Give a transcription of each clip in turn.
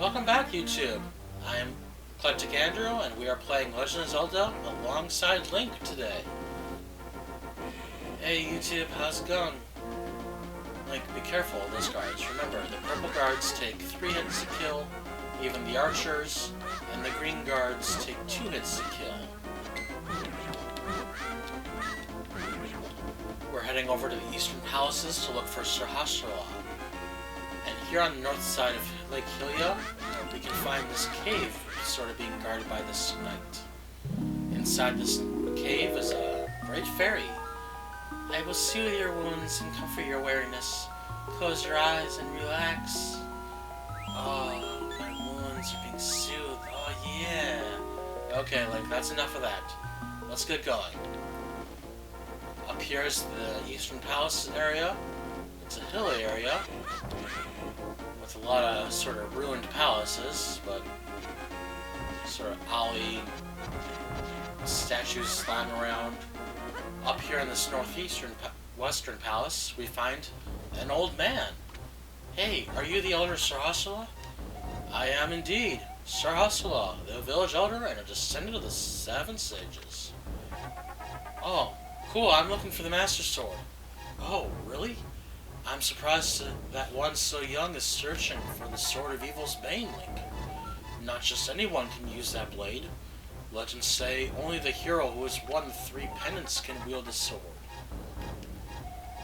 Welcome back, YouTube. I am EclecticAndrew, and we are playing Legend of Zelda alongside Link today. Hey, YouTube, how's it going? Link, be careful of those guards. Remember, the purple guards take 3 hits to kill, even the archers, and the green guards take 2 hits to kill. We're heading over to the eastern palaces to look for Sahasrahla. And here on the north side of Lake Hylia, we can find this cave sort of being guarded by this knight. Inside this cave is a great fairy. I will soothe your wounds and comfort your weariness. Close your eyes and relax. Oh, my wounds are being soothed. Oh, yeah. Okay, like, that's enough of that. Let's get going. Up here is the Eastern Palace area. It's a hilly area with a lot of sort of ruined palaces, but sort of alley statues lying around. Up here in this western palace, we find an old man. Hey, are you the elder Sahasrahla? I am indeed, Sahasrahla, the village elder and a descendant of the 7 sages. Oh, cool, I'm looking for the Master Sword. Oh, really? I'm surprised that one so young is searching for the Sword of Evil's Bane, Link. Not just anyone can use that blade. Legends say only the hero who has won 3 pendants can wield the sword.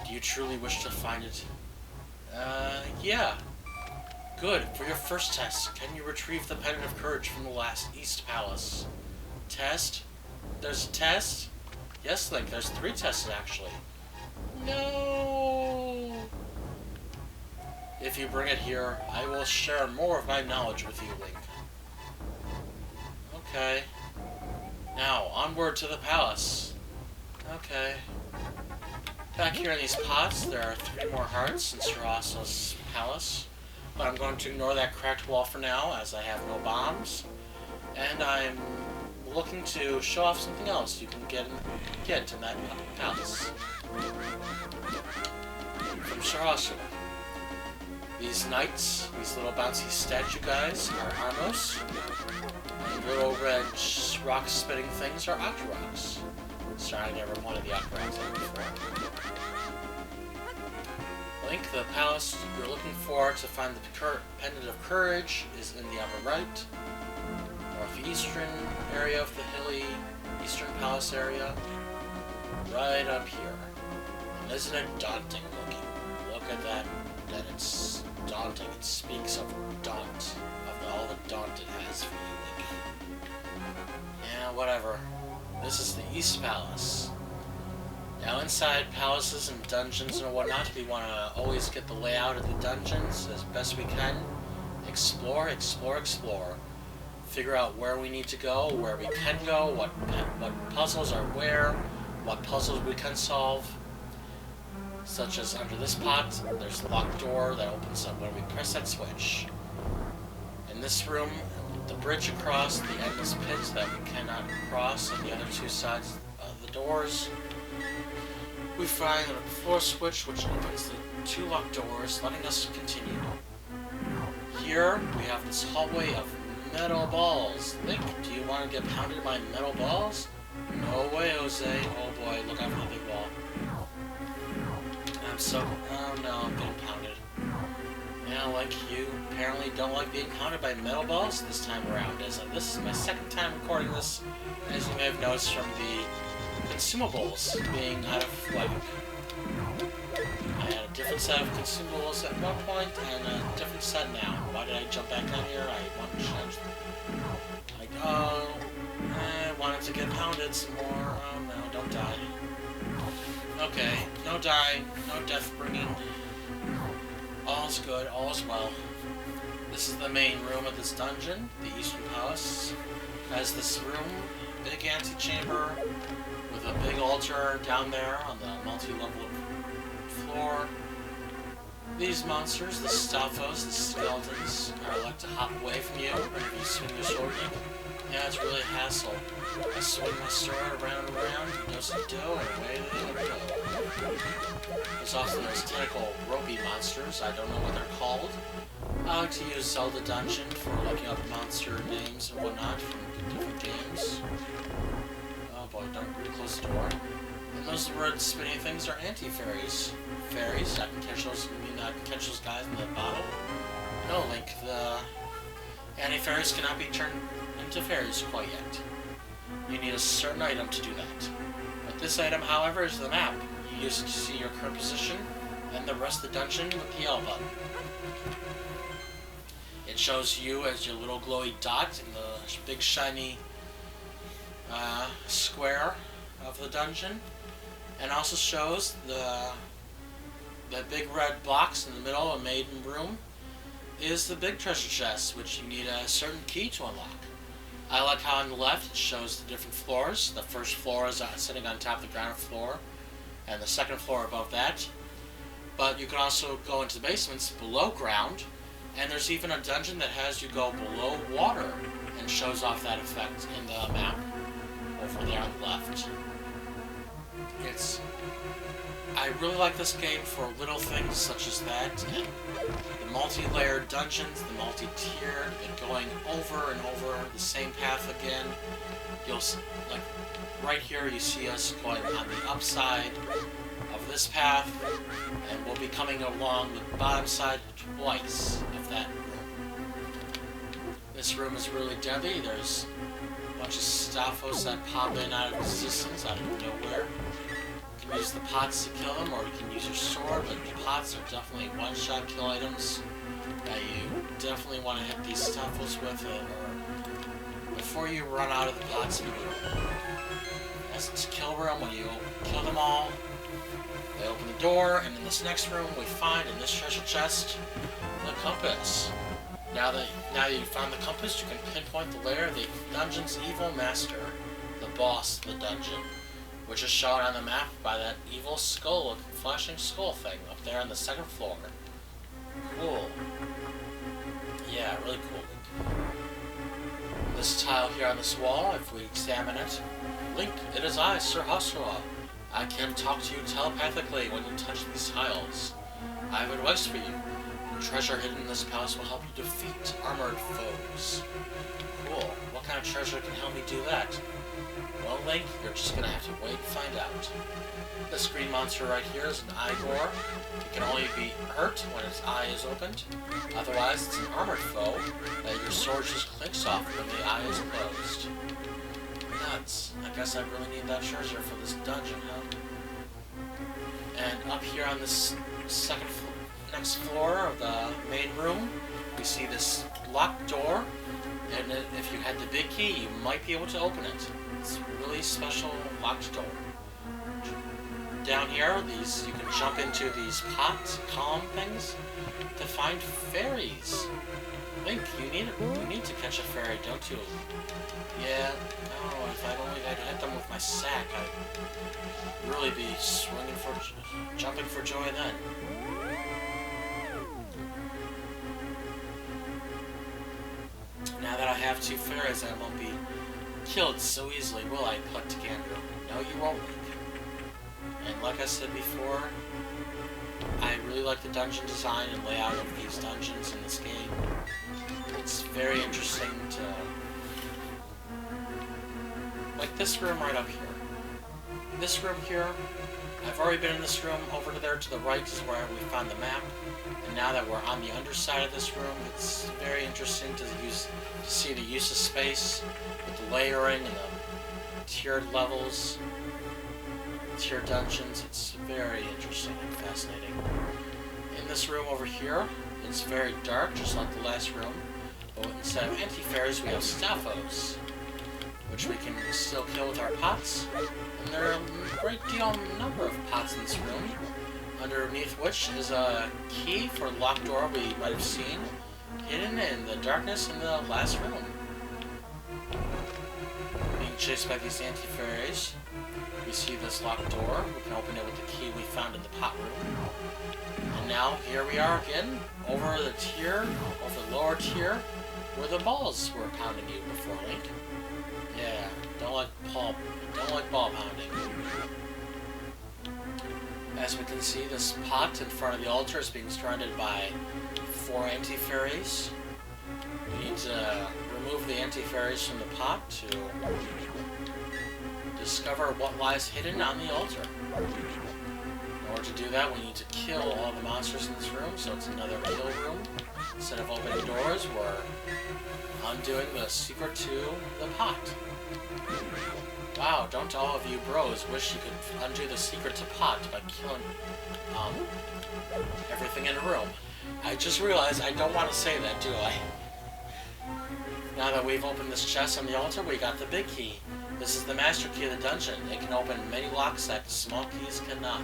Do you truly wish to find it? Yeah. Good. For your first test, can you retrieve the Pendant of Courage from the last East Palace? Test? There's a test? Yes, Link, there's 3 tests actually. No! If you bring it here, I will share more of my knowledge with you, Link. Okay. Now, onward to the palace. Okay. Back here in these pots, there are 3 more hearts in Sahasrahla's palace. But I'm going to ignore that cracked wall for now, as I have no bombs. And I'm looking to show off something else you can get in that palace. From Sahasrahla. These knights, these little bouncy statue guys, are Armos. And little red rock-spitting things are Octoroks. Sorry, I never wanted the Octoroks out before. Link, the palace you're looking for to find the Pendant of Courage is in the upper right. Northeastern area of the hilly Eastern Palace area. Right up here. And isn't it daunting looking? Look at that it's daunting. It speaks of daunt, of all the daunt it has for you, Link. Yeah, whatever. This is the East Palace. Now inside palaces and dungeons and whatnot, we want to always get the layout of the dungeons as best we can. Explore, explore, explore. Figure out where we need to go, where we can go, what puzzles are where, what puzzles we can solve. Such as under this pot, there's a locked door that opens up when we press that switch. In this room, the bridge across the endless pit that we cannot cross on the other 2 sides of the doors. We find a floor switch which opens the 2 locked doors, letting us continue. Here, we have this hallway of metal balls. Link, do you want to get pounded by metal balls? No way, Jose. Oh boy, look out for the big wall. Oh no, I'm getting pounded. Yeah, like you apparently don't like being pounded by metal balls this time around, as this is my 2nd time recording this, as you may have noticed from the consumables being out of whack. I had a different set of consumables at one point, and a different set now. Why did I jump back down here? I want to change them. Like, oh, I wanted to get pounded some more. Oh no, don't die. Okay, no dying, no death bringing. All's good, all's well. This is the main room of this dungeon, the Eastern Palace. Has this room, big antechamber, with a big altar down there on the multi-level floor. These monsters, the Staphos, the skeletons, are like to hop away from you whenever you swing your sword. Yeah, it's really a hassle. I swing my sword around and around, he knows what to do, and away they never go. There's also those tentacle ropey monsters, I don't know what they're called. I like to use Zelda Dungeon for looking up monster names and whatnot from different games. Oh boy, don't close the door. And those red spinning things are anti-fairies. Fairies, I can catch those, I can catch those guys in the bottle. No, Link, the anti-fairies cannot be turned into fairies quite yet. You need a certain item to do that. But this item, however, is the map. You use it to see your current position and the rest of the dungeon with the L button. It shows you as your little glowy dot in the big shiny square of the dungeon, and also shows the big red box in the middle of a maiden room is the big treasure chest, which you need a certain key to unlock. I like how on the left it shows the different floors. The first floor is sitting on top of the ground floor, and the second floor above that. But you can also go into the basements below ground, and there's even a dungeon that has you go below water and shows off that effect in the map over there on the left. I really like this game for little things such as that, and the multi-layered dungeons, the multi-tiered, and going over and over the same path again. Like, right here you see us going on the upside of this path, and we'll be coming along the bottom side twice of that room. This room is really deadly. There's a bunch of Staphos that pop in out of existence out of nowhere. You can use the pots to kill them, or you can use your sword, but the pots are definitely one-shot kill items that you definitely want to hit these Staphos with, or before you run out of the pots in the room. As it's kill room, when you kill them all, they open the door, and in this next room we find in this treasure chest the compass. Now that you've found the compass, you can pinpoint the lair of the dungeon's evil master, the boss of the dungeon, which is shown on the map by that evil skull, flashing skull thing up there on the second floor. Cool. Yeah, really cool. This tile here on this wall, if we examine it, Link, it is I, Sahasrahla. I can talk to you telepathically when you touch these tiles. I have advice for you. The treasure hidden in this palace will help you defeat armored foes. Cool. What kind of treasure can help me do that? Well, Link, you're just gonna have to wait and find out. This green monster right here is an Igor. It can only be hurt when its eye is opened. Otherwise, it's an armored foe that your sword just clicks off when the eye is closed. Nuts. I guess I really need that treasure for this dungeon, huh? And up here on this next floor of the main room, we see this locked door, and if you had the big key, you might be able to open it. It's a really special locked door. Down here, you can jump into these pot column things to find fairies. Link, you need to catch a fairy, don't you? Yeah. Oh, if I'd only hit them with my sack, I'd really be jumping for joy then. Now that I have two fairies, I won't be killed so easily, will I, EclecticAndrew? No, you won't, Link. And like I said before, I really like the dungeon design and layout of these dungeons in this game. It's very interesting to... like this room right up here. This room here, I've already been in this room. Over there to the right is where we found the map. And now that we're on the underside of this room, it's very interesting to see the use of space with the layering and the tiered levels, tiered dungeons. It's very interesting and fascinating. In this room over here, it's very dark, just like the last room. But instead of anti-fairies, we have Staphos, which we can still kill with our pots. And there are a great deal number of pots in this room, underneath which is a key for a locked door we might have seen hidden in the darkness in the last room. Being chased by these anti-fairies, we see this locked door. We can open it with the key we found in the pot room. And now here we are again, over the lower tier, where the balls were pounding you before, Link. Yeah, don't like ball pounding. As we can see, this pot in front of the altar is being surrounded by 4 anti-fairies. You need to remove the anti-fairies from the pot to discover what lies hidden on the altar. In order to do that, we need to kill all the monsters in this room, so it's another kill room. Instead of opening doors, we're undoing the secret to the pot. Wow, don't all of you bros wish you could undo the secret to pot by killing everything in the room? I just realized I don't want to say that, do I? Now that we've opened this chest on the altar, we got the big key. This is the master key of the dungeon. It can open many locks that small keys cannot.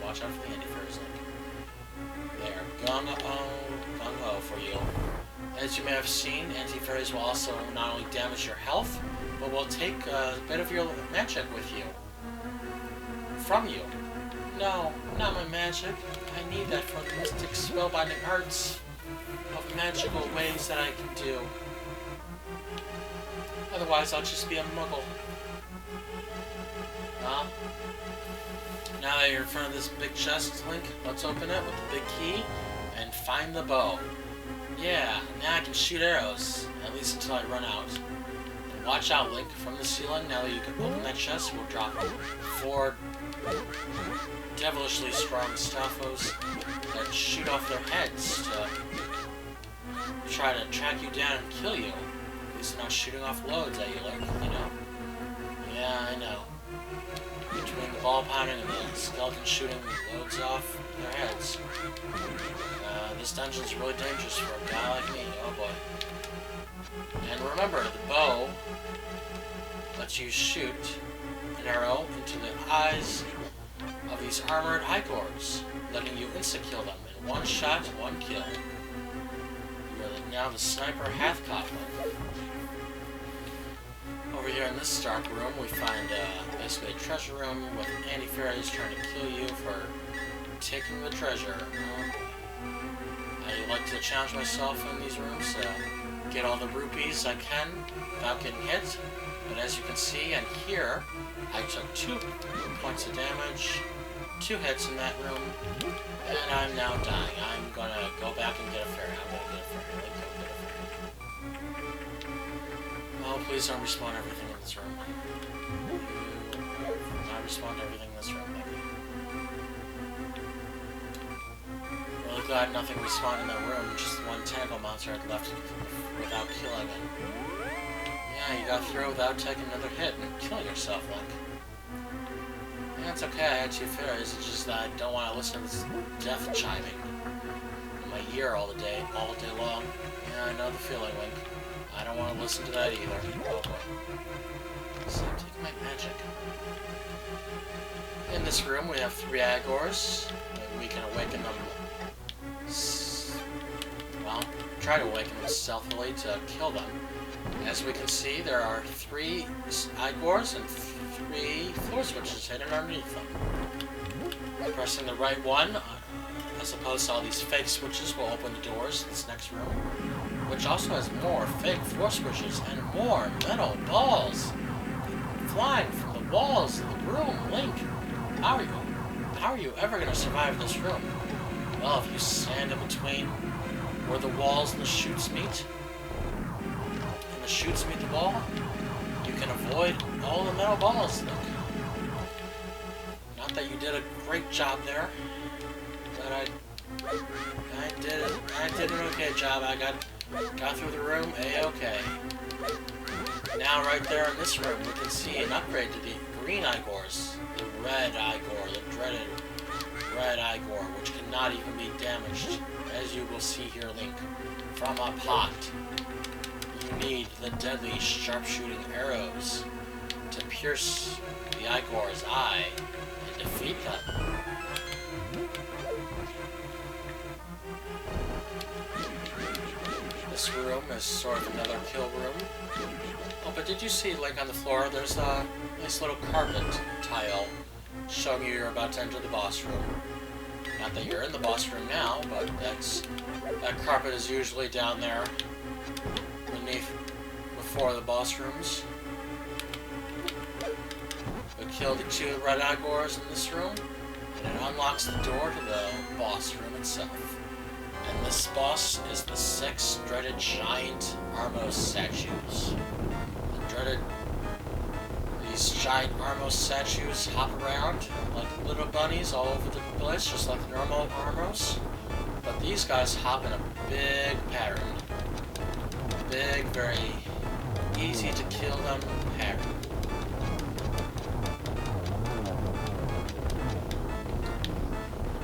Watch out for the anti-fairies link. There. Gung-ho for you. As you may have seen, anti-fairies will also not only damage your health, but will take a bit of your magic with you. From you. No, not my magic. I need that for the mystic spellbinding arts of magical ways that I can do. Otherwise, I'll just be a muggle. Well, now that you're in front of this big chest, Link, let's open it with the big key and find the bow. Yeah, now I can shoot arrows, at least until I run out. And watch out, Link, from the ceiling, now that you can open that chest, we'll drop 4 devilishly strong staffos that shoot off their heads to try to track you down and kill you. At least they're not shooting off loads at you, like, you know. Yeah, I know. Between the ball pounding and the skeleton shooting loads off their heads. This dungeon's really dangerous for a guy like me, oh boy. And remember, the bow lets you shoot an arrow into the eyes of these armored Igors, letting you insta-kill them in 1 shot, 1 kill. You are now the sniper Hathcoplin. Over here in this dark room, we find basically a treasure room with anti-fairies trying to kill you for taking the treasure. I like to challenge myself in these rooms to get all the rupees I can without getting hit. But as you can see and hear, I took 2 points of damage, 2 hits in that room, and I'm now dying. I'm gonna go back and get a fairy. I'm gonna get a fairy. Like, go get a fairy. Oh, please don't respawn everything in this room. Do not respawn everything in this room, thank you. Really glad nothing respawned in that room, just 1 tentacle monster had left without killing it. Yeah, you got through without taking another hit and killing yourself, Link. Yeah, it's okay, I had 2 fairies, it's just that I don't want to listen to this death chiming in my ear all day long. Yeah, I know the feeling, Link. I don't want to listen to that either. Oh boy. So, take my magic. In this room, we have 3 Igors. We can awaken them. Well, try to awaken them stealthily to kill them. As we can see, there are 3 Igors and 3 floor switches hidden underneath them. Pressing the right one, as opposed to all these fake switches, will open the doors to this next room, which also has more fake floor switches and more metal balls flying from the walls of the room. Link, how are you ever going to survive this room? Well, if you stand in between where the walls and the chutes meet, and the chutes meet the wall, you can avoid all the metal balls, Link. Not that you did a great job there, but I did an okay job. I got through the room A-okay. Now right there in this room, we can see an upgrade to the green Igors, the red Igor, the dreaded red Igor, which cannot even be damaged, as you will see here, Link. From a pot, you need the deadly sharpshooting arrows to pierce the Igor's eye and defeat them. This room is sort of another kill room. Oh, but did you see, like, on the floor, there's a nice little carpet tile showing you you're about to enter the boss room. Not that you're in the boss room now, but that carpet is usually down there before the boss rooms. We killed the 2 red Igors in this room, and it unlocks the door to the boss room itself. And this boss is the 6 dreaded giant Armos statues. These giant Armos statues hop around like little bunnies all over the place, just like normal Armos. But these guys hop in a big pattern. Big, very easy to kill them pattern.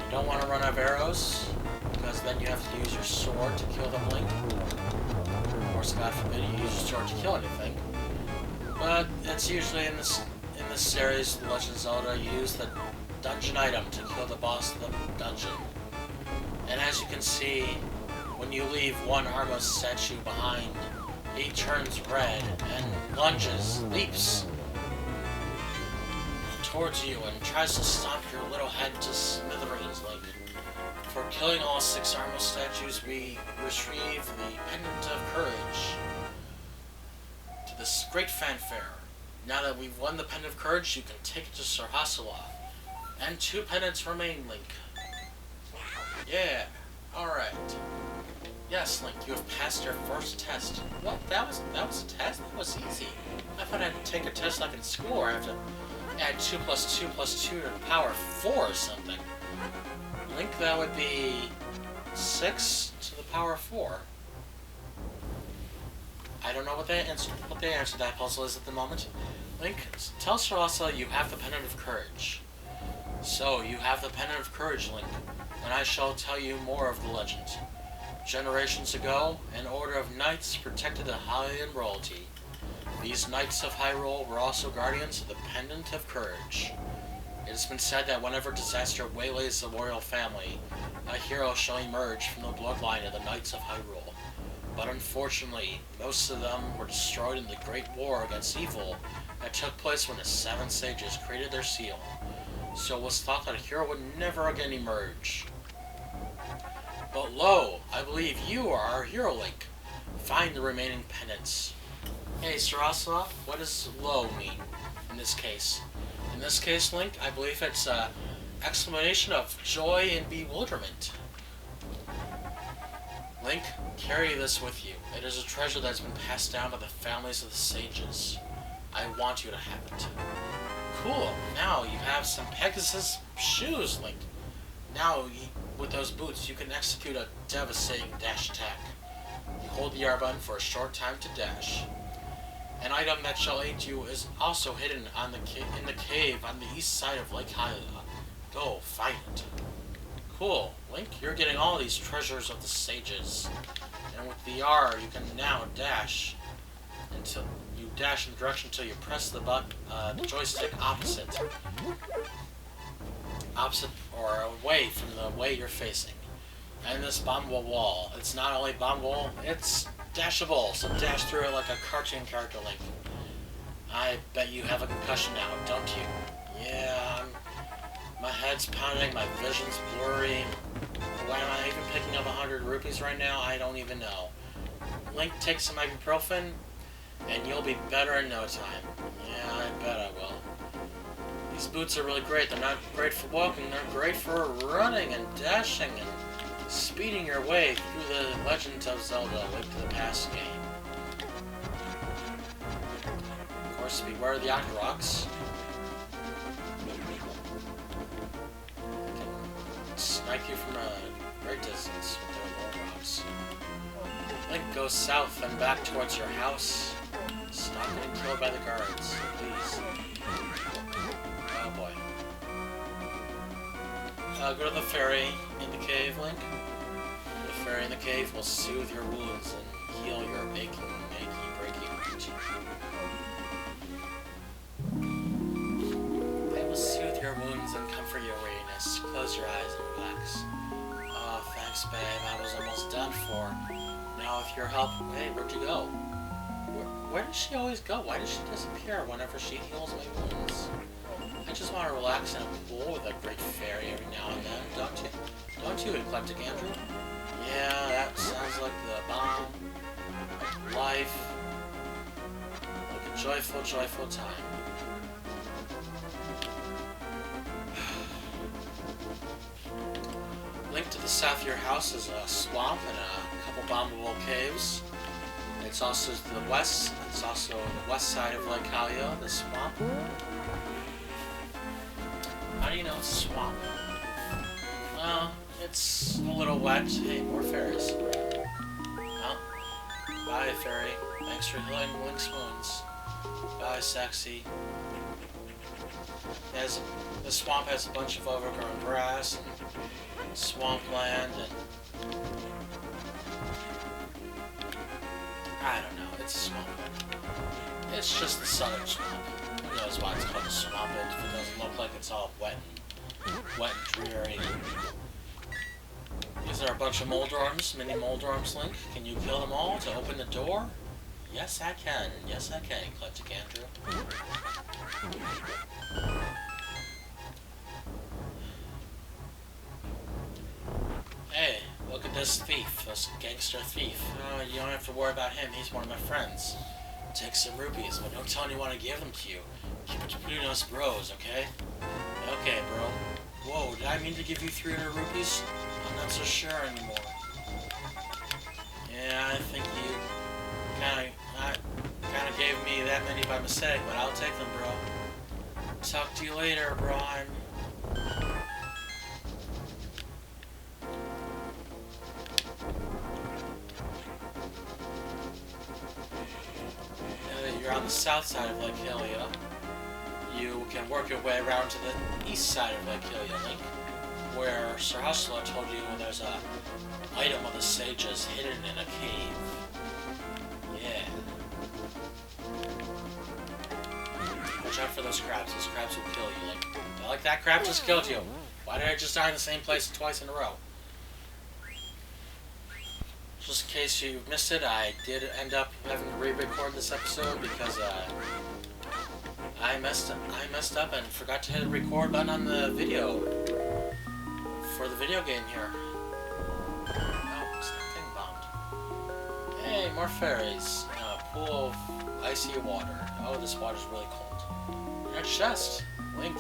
You don't want to run out of arrows, because then you have to use your sword to kill them, Link. Of course, God forbid you use your sword to kill anything. But it's usually in this series, The Legend of Zelda, you use the dungeon item to kill the boss of the dungeon. And as you can see, when you leave one Armos statue behind, he turns red and lunges, leaps towards you and tries to stomp your little head to smithereens, Link. For killing all 6 Armos statues, we retrieve the Pendant of Courage. To this great fanfare. Now that we've won the Pendant of Courage, you can take it to Sahasrahla. And 2 pendants remain, Link. Yeah, alright. Yes, Link, you have passed your first test. What? That was a test? That was easy. I thought I had to take a test like in school where I have to add 2 plus 2 plus 2 to the power 4 or something. Link, that would be 6 to the power 4. I don't know what the answer to that puzzle is at the moment. Link, tell Sahasrahla you have the Pendant of Courage. So, you have the Pendant of Courage, Link, and I shall tell you more of the legend. Generations ago, an order of knights protected the Hylian royalty. These knights of Hyrule were also guardians of the Pendant of Courage. It has been said that whenever disaster waylays the royal family, a hero shall emerge from the bloodline of the Knights of Hyrule. But unfortunately, most of them were destroyed in the Great War against evil that took place when the 7 sages created their seal. So it was thought that a hero would never again emerge. But lo, I believe you are our hero, Link. Find the remaining pendants. Hey, Sahasrahla, what does lo mean in this case? In this case, Link, I believe it's an exclamation of joy and bewilderment. Link, carry this with you. It is a treasure that has been passed down by the families of the sages. I want you to have it. Cool. Now you have some Pegasus shoes, Link. Now, with those boots, you can execute a devastating dash attack. You hold the R button for a short time to dash. An item that shall aid you is also hidden on in the cave on the east side of Lake Hylia. Go, find it. Cool. Link, you're getting all these treasures of the sages. And with the R, you can now dash until you dash in the direction until you press the joystick opposite or away from the way you're facing. And this bombable wall, it's not only bombable, it's dashable, so dash through it like a cartoon character, Link. I bet you have a concussion now, don't you? Yeah, my head's pounding, my vision's blurry. Why am I even picking up 100 rupees right now? I don't even know. Link, take some ibuprofen, and you'll be better in no time. Yeah, I bet I will. These boots are really great. They're not great for walking, they're great for running and dashing and speeding your way through the Legend of Zelda Link to the Past game. Of course, beware of the Octoroks. They can snipe you from a great distance with their war rocks. Link goes south and back towards your house. Stop getting killed by the guards, please. Oh boy. Go to the ferry in the cave, Link. The ferry in the cave will soothe your wounds and heal your aching, achy, breaky heart. It will soothe your wounds and comfort your weariness. Close your eyes and relax. Oh, thanks, babe. I was almost done for. Now, with your help, hey, where'd you go? Where does she always go? Why does she disappear whenever she heals my wounds? I just want to relax in a pool with a great fairy every now and then, don't you? Don't you, EclecticAndrew? Yeah, that sounds like the bomb. Like life. Like a joyful, joyful time. Link to the south of your house is a swamp and a couple bombable caves. It's also to the west. It's also the west side of Lake Halio, the swamp. How do you know it's a swamp? Well, it's a little wet. Hey, more fairies. Well, bye, fairy. Thanks for healing Link's wounds. Bye, sexy. The swamp has a bunch of overgrown grass and swampland and I don't know. It's a swamp. It's just the southern swamp. Who knows why it's called a swamp if it doesn't look like it's all wet and dreary. These are a bunch of Moldorms, mini Moldorms, Link. Can you kill them all to open the door? Yes, I can. Yes, I can, EclecticAndrew. Hey, look at this thief, this gangster thief. Oh, you don't have to worry about him, he's one of my friends. Take some rupees, but don't tell anyone I gave them to you. Keep it between us bros, okay? Okay, bro. Whoa, did I mean to give you 300 rupees? I'm not so sure anymore. Yeah, I think you kinda gave me that many by mistake, but I'll take them, bro. Talk to you later, bro. You're on the south side of Lake Halio. You can work your way around to the east side of Lake Halio, Link, where Sahasrahla told you there's a item of the sages hidden in a cave. Yeah. Watch out for those crabs. Those crabs will kill you, Link. Like that crab just killed you. Why did I just die in the same place twice in a row? Just in case you missed it, I did end up having to re-record this episode because I messed up and forgot to hit the record button on the video for the video game here. Oh, it's that thing bombed. Hey, more fairies. A pool of icy water. Oh, this water's really cold. And a chest. Link,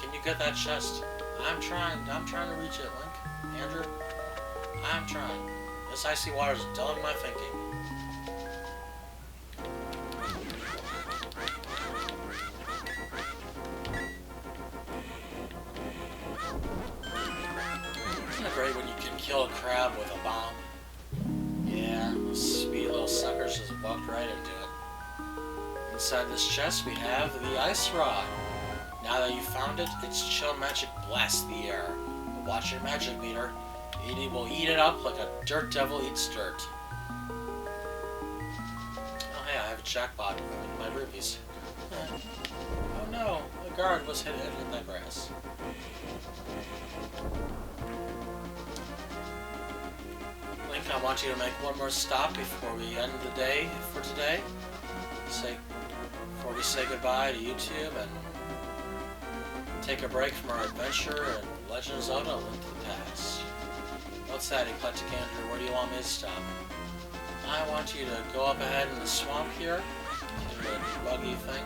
can you get that chest? I'm trying to reach it, Link. Andrew, I'm trying. This icy water is dulling my thinking. Isn't it great when you can kill a crab with a bomb? Yeah, those sweet little suckers just walked right into it. Inside this chest we have the ice rod. Now that you found it, its chill magic blasts the air. But watch your magic meter. It will eat it up like a dirt devil eats dirt. Oh hey, I have a jackpot in my rupees. Oh no, the guard was hit in the grass. Link, I want you to make one more stop before we end the day for today. Before we say goodbye to YouTube and take a break from our adventure in Legend of Zelda: Link to the Past. What's that, EclecticAndrew? Where do you want me to stop? I want you to go up ahead in the swamp here. Do the buggy thing.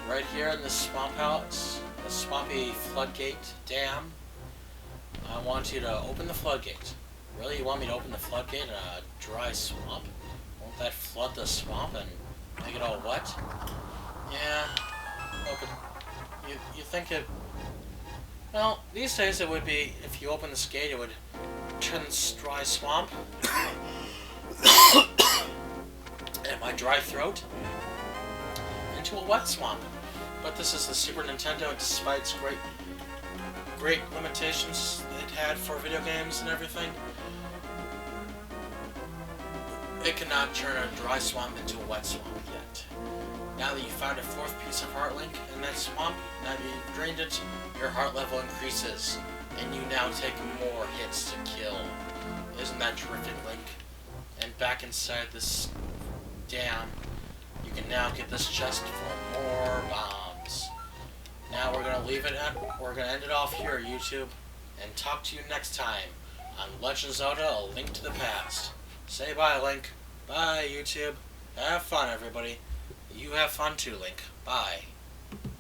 Right here in this swamp house, the swampy floodgate dam. I want you to open the floodgate. Really? You want me to open the floodgate in a dry swamp? Won't that flood the swamp and make it all wet? Yeah. Open. You think it... Well, these days it would be, if you open this gate, it would turn this dry swamp and my dry throat into a wet swamp. But this is the Super Nintendo, despite its great limitations it had for video games and everything. It cannot turn a dry swamp into a wet swamp yet. Now that you found a fourth piece of heart, Link, in that swamp, now that you've drained it, your heart level increases, and you now take more hits to kill. Isn't that terrific, Link? And back inside this dam, you can now get this chest for more bombs. Now we're gonna end it off here, YouTube, and talk to you next time on Legend of Zelda: A Link to the Past. Say bye, Link. Bye, YouTube. Have fun, everybody. You have fun too, Link. Bye.